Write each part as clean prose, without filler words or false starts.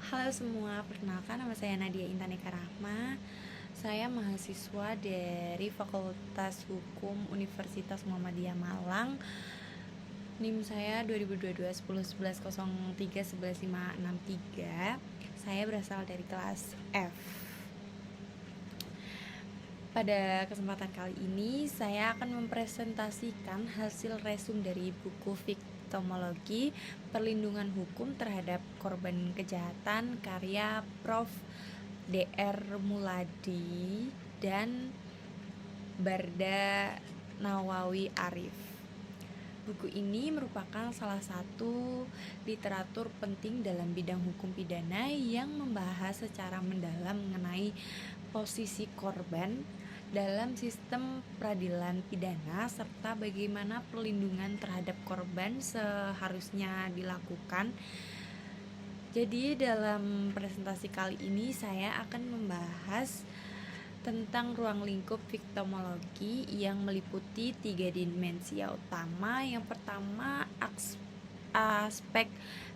Halo semua, perkenalkan nama saya Nadia Intaneka Rahma. Saya mahasiswa dari Fakultas Hukum Universitas Muhammadiyah Malang. NIM saya 2022 10 11 03 11 563. Saya berasal dari kelas F. Pada kesempatan kali ini saya akan mempresentasikan hasil resum dari buku Viktimologi Perlindungan Hukum Terhadap Korban Kejahatan karya Prof. Dr. Muladi dan Barda Nawawi Arif. Buku ini merupakan salah satu literatur penting dalam bidang hukum pidana yang membahas secara mendalam mengenai posisi korban dalam sistem peradilan pidana serta bagaimana perlindungan terhadap korban seharusnya dilakukan. Jadi dalam presentasi kali ini saya akan membahas tentang ruang lingkup viktimologi yang meliputi 3 dimensi utama. Yang pertama aspek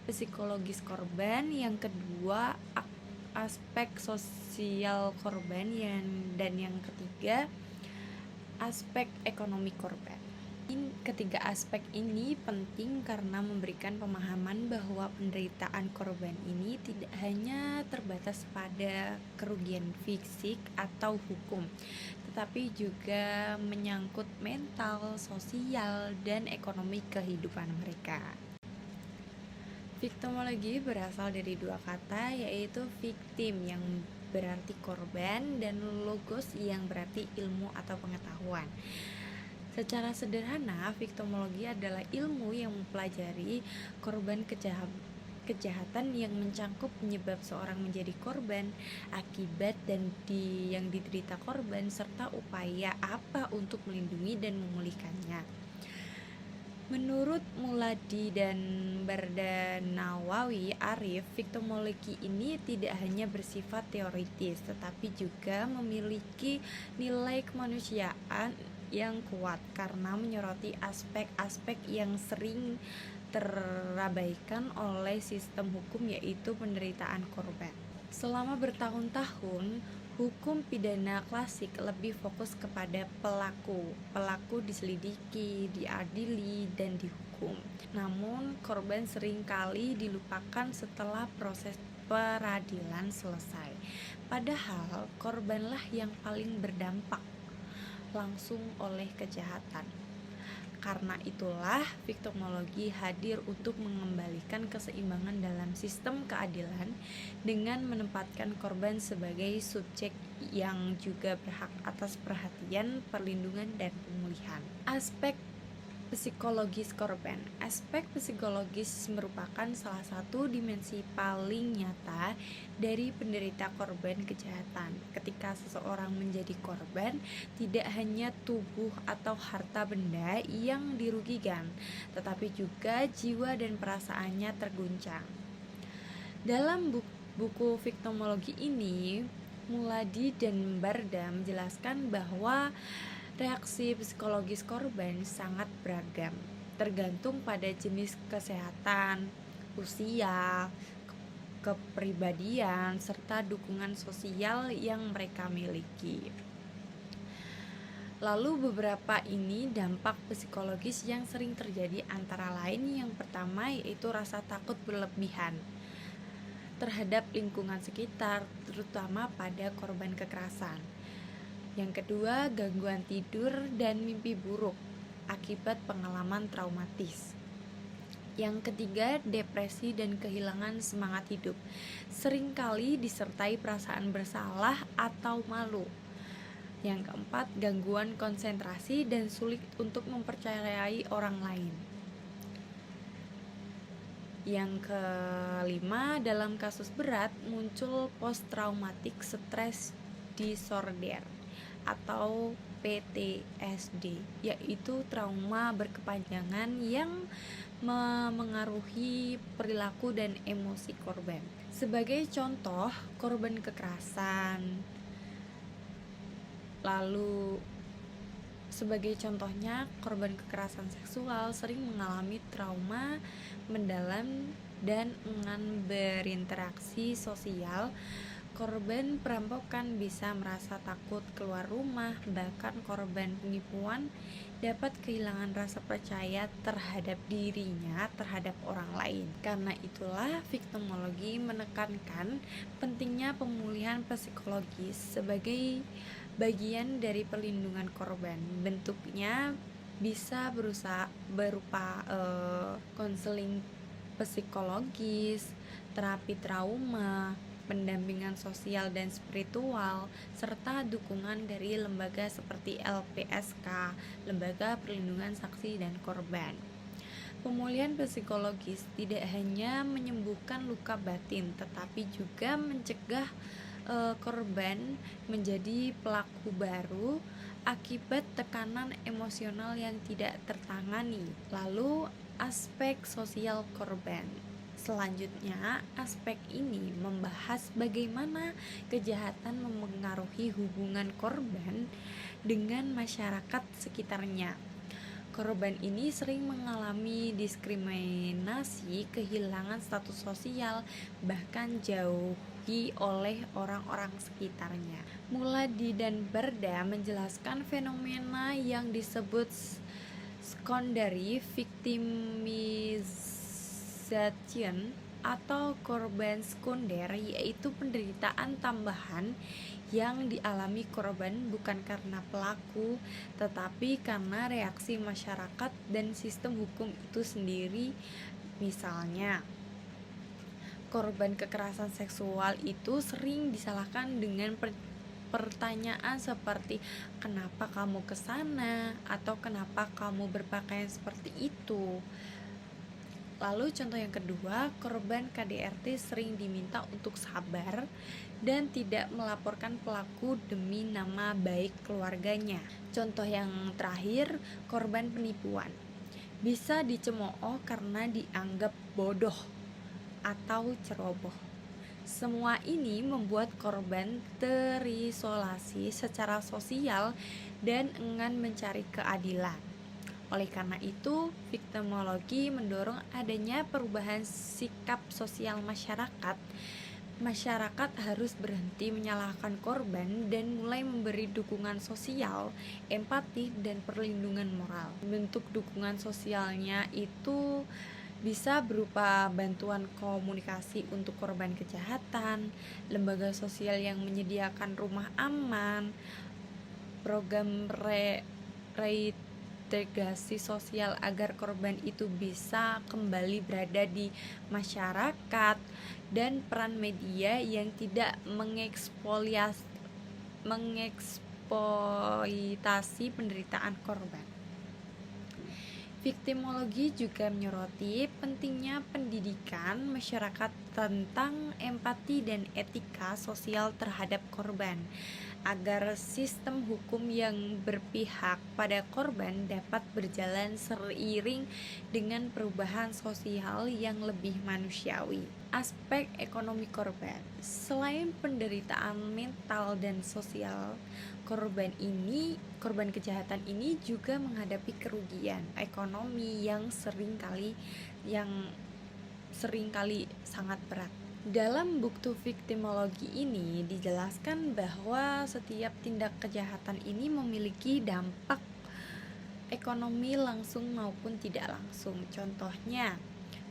psikologis korban, yang kedua aspek sosial korban, dan yang ketiga aspek ekonomi korban. Ketiga aspek ini penting karena memberikan pemahaman bahwa penderitaan korban ini tidak hanya terbatas pada kerugian fisik atau hukum, tetapi juga menyangkut mental, sosial, dan ekonomi kehidupan mereka. Viktimologi berasal dari dua kata, yaitu victim yang berarti korban dan logos yang berarti ilmu atau pengetahuan. Secara sederhana, viktimologi adalah ilmu yang mempelajari korban kejahatan yang mencangkup penyebab seorang menjadi korban, akibat yang diderita korban, serta upaya apa untuk melindungi dan memulihkannya. Menurut Muladi dan Barda Nawawi Arif, viktimologi ini tidak hanya bersifat teoritis, tetapi juga memiliki nilai kemanusiaan yang kuat karena menyoroti aspek-aspek yang sering terabaikan oleh sistem hukum, yaitu penderitaan korban. Selama bertahun-tahun, hukum pidana klasik lebih fokus kepada pelaku. Pelaku diselidiki, diadili, dan dihukum. Namun, korban seringkali dilupakan setelah proses peradilan selesai. Padahal, korbanlah yang paling berdampak langsung oleh kejahatan. Karena itulah viktimologi hadir untuk mengembalikan keseimbangan dalam sistem keadilan dengan menempatkan korban sebagai subjek yang juga berhak atas perhatian, perlindungan, dan pemulihan. Aspek psikologis korban. Aspek psikologis merupakan salah satu dimensi paling nyata dari penderita korban kejahatan. Ketika seseorang menjadi korban, tidak hanya tubuh atau harta benda yang dirugikan, tetapi juga jiwa dan perasaannya terguncang. Dalam buku viktimologi ini, Muladi dan Barda menjelaskan bahwa reaksi psikologis korban sangat beragam, tergantung pada jenis kesehatan, usia, kepribadian, serta dukungan sosial yang mereka miliki. Lalu beberapa ini dampak psikologis yang sering terjadi antara lain yang pertama yaitu rasa takut berlebihan terhadap lingkungan sekitar, terutama pada korban kekerasan. Yang kedua, gangguan tidur dan mimpi buruk akibat pengalaman traumatis. Yang ketiga, depresi dan kehilangan semangat hidup, seringkali disertai perasaan bersalah atau malu. Yang keempat, gangguan konsentrasi dan sulit untuk mempercayai orang lain. Yang kelima, dalam kasus berat muncul post-traumatic stress disorder atau PTSD, yaitu trauma berkepanjangan yang memengaruhi perilaku dan emosi korban. Sebagai contoh, korban kekerasan. Lalu sebagai contohnya, korban kekerasan seksual sering mengalami trauma mendalam dan enggan berinteraksi sosial, korban perampokan bisa merasa takut keluar rumah. Bahkan korban penipuan dapat kehilangan rasa percaya terhadap dirinya terhadap orang lain. Karena itulah viktimologi menekankan pentingnya pemulihan psikologis sebagai bagian dari perlindungan korban. Bentuknya bisa berupa konseling psikologis, terapi trauma, pendampingan sosial dan spiritual, serta dukungan dari lembaga seperti LPSK, Lembaga Perlindungan Saksi dan Korban. Pemulihan psikologis tidak hanya menyembuhkan luka batin, tetapi juga mencegah korban menjadi pelaku baru akibat tekanan emosional yang tidak tertangani. Lalu, aspek sosial korban. Selanjutnya, aspek ini membahas bagaimana kejahatan memengaruhi hubungan korban dengan masyarakat sekitarnya. Korban ini sering mengalami diskriminasi, kehilangan status sosial, bahkan jauhi oleh orang-orang sekitarnya. Muladi dan Barda menjelaskan fenomena yang disebut secondary victimization atau korban sekunder, yaitu penderitaan tambahan yang dialami korban bukan karena pelaku, tetapi karena reaksi masyarakat dan sistem hukum itu sendiri. Misalnya, korban kekerasan seksual itu sering disalahkan dengan pertanyaan seperti kenapa kamu kesana, atau kenapa kamu berpakaian seperti itu. Lalu contoh yang kedua, korban KDRT sering diminta untuk sabar dan tidak melaporkan pelaku demi nama baik keluarganya. Contoh yang terakhir, korban penipuan bisa dicemooh karena dianggap bodoh atau ceroboh. Semua ini membuat korban terisolasi secara sosial dan enggan mencari keadilan. Oleh karena itu, viktimologi mendorong adanya perubahan sikap sosial masyarakat. Masyarakat harus berhenti menyalahkan korban dan mulai memberi dukungan sosial, empati, dan perlindungan moral. Bentuk dukungan sosialnya itu bisa berupa bantuan komunikasi untuk korban kejahatan, lembaga sosial yang menyediakan rumah aman, program reintegrasi sosial agar korban itu bisa kembali berada di masyarakat, dan peran media yang tidak mengeksploitasi penderitaan korban. Viktimologi juga menyoroti pentingnya pendidikan masyarakat tentang empati dan etika sosial terhadap korban, agar sistem hukum yang berpihak pada korban dapat berjalan seiring dengan perubahan sosial yang lebih manusiawi. Aspek ekonomi korban. Selain penderitaan mental dan sosial, korban kejahatan ini juga menghadapi kerugian ekonomi yang seringkali sangat berat. Dalam buku viktimologi ini dijelaskan bahwa setiap tindak kejahatan ini memiliki dampak ekonomi langsung maupun tidak langsung. Contohnya,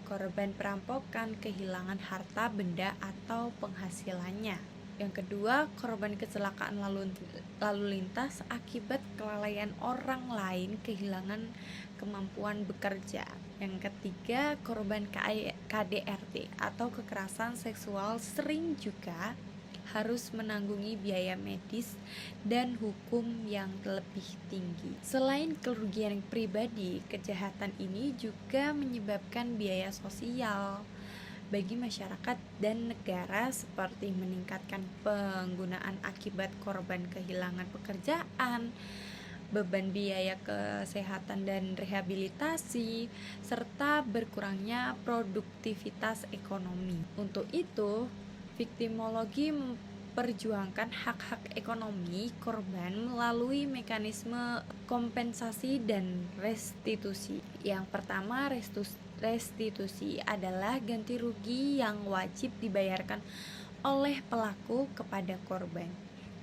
korban perampokan kehilangan harta benda atau penghasilannya. Yang kedua, korban kecelakaan lalu lintas akibat kelalaian orang lain kehilangan kemampuan bekerja. Yang ketiga, korban KDRT atau kekerasan seksual sering juga harus menanggungi biaya medis dan hukum yang lebih tinggi. Selain kerugian pribadi, kejahatan ini juga menyebabkan biaya sosial bagi masyarakat dan negara, seperti meningkatkan penggunaan akibat korban kehilangan pekerjaan, beban biaya kesehatan dan rehabilitasi, serta berkurangnya produktivitas ekonomi. Untuk itu, viktimologi memperjuangkan hak-hak ekonomi korban melalui mekanisme kompensasi dan restitusi. Yang pertama, Restitusi adalah ganti rugi yang wajib dibayarkan oleh pelaku kepada korban.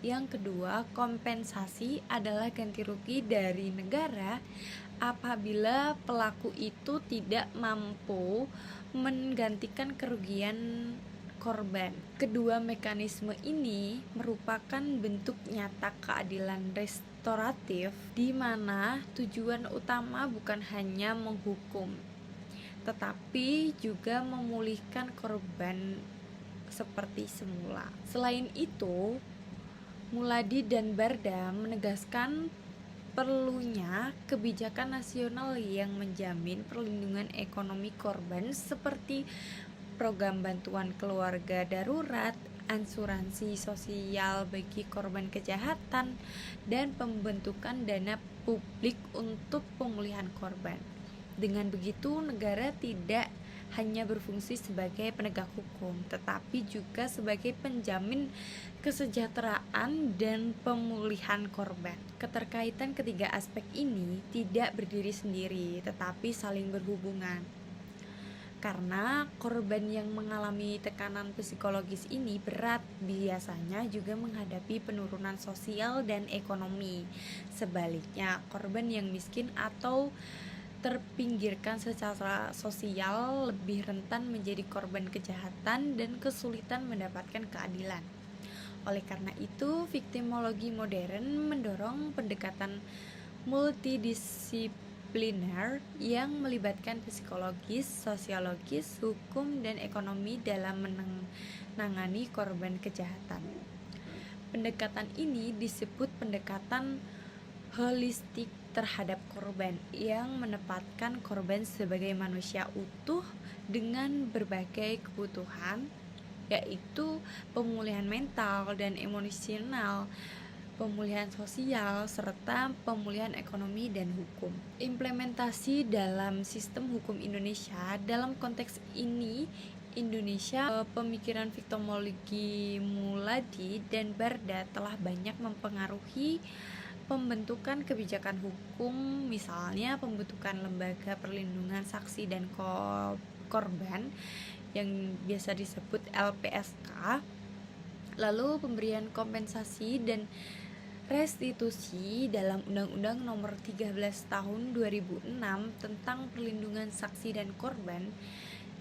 Yang kedua, kompensasi adalah ganti rugi dari negara apabila pelaku itu tidak mampu menggantikan kerugian korban. Kedua mekanisme ini merupakan bentuk nyata keadilan restoratif di mana tujuan utama bukan hanya menghukum, tetapi juga memulihkan korban seperti semula. Selain itu, Muladi dan Barda menegaskan perlunya kebijakan nasional yang menjamin perlindungan ekonomi korban seperti program bantuan keluarga darurat, asuransi sosial bagi korban kejahatan, dan pembentukan dana publik untuk pemulihan korban. Dengan begitu, negara tidak hanya berfungsi sebagai penegak hukum, tetapi juga sebagai penjamin kesejahteraan dan pemulihan korban. Keterkaitan ketiga aspek ini tidak berdiri sendiri, tetapi saling berhubungan. Karena korban yang mengalami tekanan psikologis ini berat, biasanya juga menghadapi penurunan sosial dan ekonomi. Sebaliknya, korban yang miskin atau terpinggirkan secara sosial lebih rentan menjadi korban kejahatan dan kesulitan mendapatkan keadilan. Oleh karena itu, viktimologi modern mendorong pendekatan multidisipliner yang melibatkan psikologis, sosiologis, hukum, dan ekonomi dalam menangani korban kejahatan. Pendekatan ini disebut pendekatan holistik terhadap korban yang menempatkan korban sebagai manusia utuh dengan berbagai kebutuhan, yaitu pemulihan mental dan emosional, pemulihan sosial, serta pemulihan ekonomi dan hukum. Implementasi dalam sistem hukum Indonesia. Dalam konteks ini, Indonesia, pemikiran viktimologi Muladi dan Barda telah banyak mempengaruhi pembentukan kebijakan hukum, misalnya pembentukan lembaga perlindungan saksi dan korban yang biasa disebut LPSK, lalu pemberian kompensasi dan restitusi dalam Undang-Undang Nomor 13 Tahun 2006 tentang perlindungan saksi dan korban,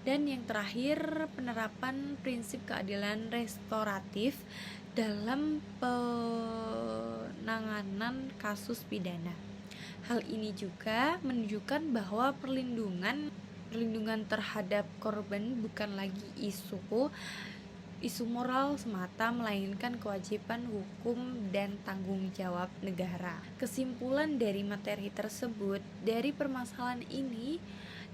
dan yang terakhir penerapan prinsip keadilan restoratif dalam penanganan kasus pidana. Hal ini juga menunjukkan bahwa perlindungan terhadap korban bukan lagi isu moral semata, melainkan kewajiban hukum dan tanggung jawab negara. Kesimpulan dari materi tersebut, dari permasalahan ini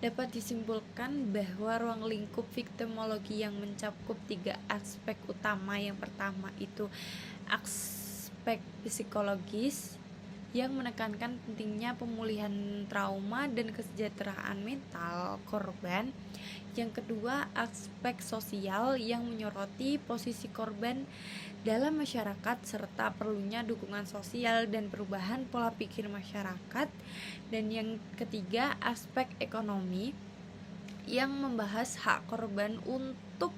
dapat disimpulkan bahwa ruang lingkup viktimologi yang mencakup tiga aspek utama. Yang pertama itu aspek psikologis yang menekankan pentingnya pemulihan trauma dan kesejahteraan mental korban. Yang kedua, aspek sosial yang menyoroti posisi korban dalam masyarakat serta perlunya dukungan sosial dan perubahan pola pikir masyarakat. Dan yang ketiga, aspek ekonomi yang membahas hak korban untuk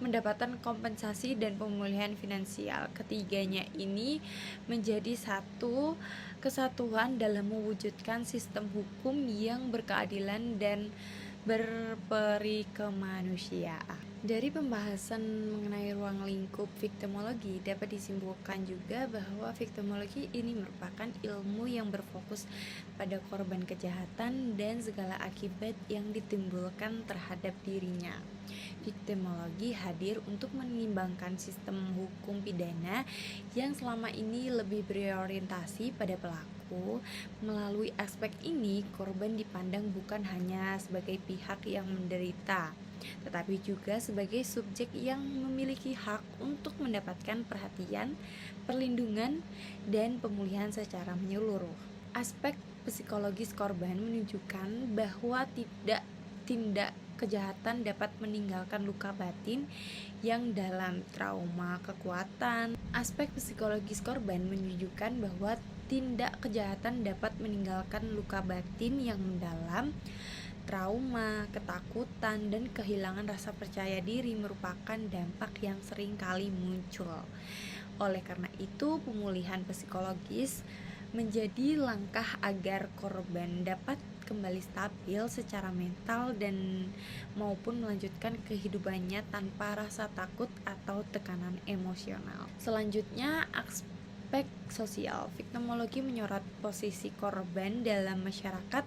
mendapatkan kompensasi dan pemulihan finansial. Ketiganya ini menjadi satu kesatuan dalam mewujudkan sistem hukum yang berkeadilan dan berperi kemanusiaan. Dari pembahasan mengenai ruang lingkup viktimologi dapat disimpulkan juga bahwa viktimologi ini merupakan ilmu yang berfokus pada korban kejahatan dan segala akibat yang ditimbulkan terhadap dirinya. Viktimologi hadir untuk menyimbangkan sistem hukum pidana yang selama ini lebih berorientasi pada pelaku. Melalui aspek ini, korban dipandang bukan hanya sebagai pihak yang menderita, tetapi juga sebagai subjek yang memiliki hak untuk mendapatkan perhatian, perlindungan, dan pemulihan secara menyeluruh. Aspek psikologis korban menunjukkan bahwa tindak kejahatan dapat meninggalkan luka batin yang dalam, trauma, kekuatan. Aspek psikologis korban menunjukkan bahwa tindak kejahatan dapat meninggalkan luka batin yang mendalam, Trauma, ketakutan, dan kehilangan rasa percaya diri merupakan dampak yang sering kali muncul. Oleh karena itu, pemulihan psikologis menjadi langkah agar korban dapat kembali stabil secara mental dan maupun melanjutkan kehidupannya tanpa rasa takut atau tekanan emosional. Selanjutnya, aspek sosial. Viktimologi menyorot posisi korban dalam masyarakat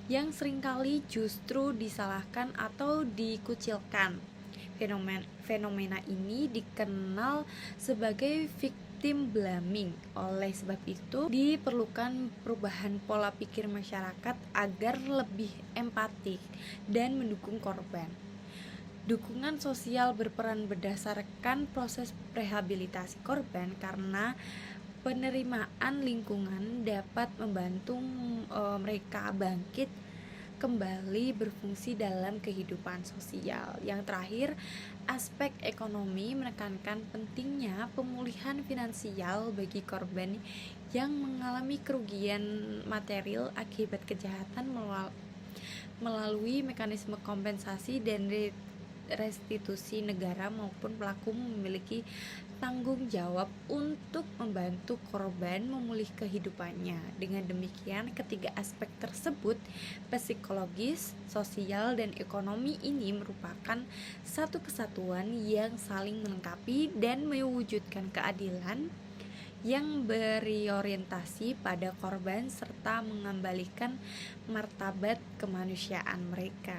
yang seringkali justru disalahkan atau dikucilkan. Fenomena ini dikenal sebagai victim blaming. Oleh sebab itu, diperlukan perubahan pola pikir masyarakat agar lebih empatik dan mendukung korban. Dukungan sosial berperan berdasarkan proses rehabilitasi korban karena penerimaan lingkungan dapat membantu mereka bangkit kembali berfungsi dalam kehidupan sosial. Yang terakhir, aspek ekonomi menekankan pentingnya pemulihan finansial bagi korban yang mengalami kerugian material akibat kejahatan melalui mekanisme kompensasi dan restitusi negara maupun pelaku memiliki tanggung jawab untuk membantu korban memulih kehidupannya. Dengan demikian, ketiga aspek tersebut, psikologis, sosial, dan ekonomi ini merupakan satu kesatuan yang saling melengkapi dan mewujudkan keadilan yang berorientasi pada korban serta mengembalikan martabat kemanusiaan mereka.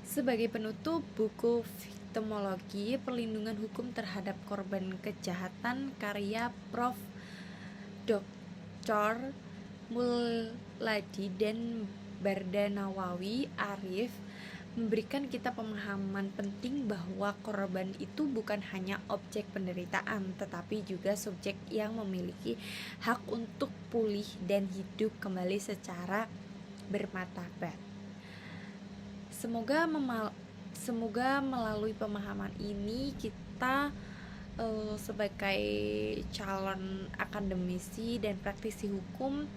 Sebagai penutup, buku Viktimologi Perlindungan Hukum Terhadap Korban Kejahatan karya Prof. Dr. Muladi dan Bardanawawi Arif memberikan kita pemahaman penting bahwa korban itu bukan hanya objek penderitaan, tetapi juga subjek yang memiliki hak untuk pulih dan hidup kembali secara bermartabat. Semoga melalui pemahaman ini kita sebagai calon akademisi dan praktisi hukum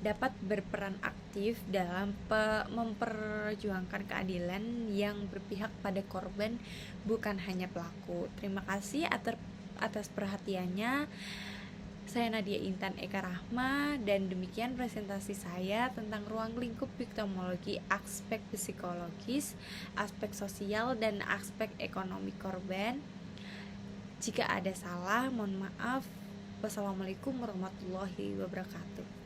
dapat berperan aktif dalam memperjuangkan keadilan yang berpihak pada korban, bukan hanya pelaku. Terima kasih atas perhatiannya. Saya Nadia Intan Eka Rahma, dan demikian presentasi saya tentang ruang lingkup viktimologi, aspek psikologis, aspek sosial, dan aspek ekonomi korban. Jika ada salah, mohon maaf. Wassalamualaikum warahmatullahi wabarakatuh.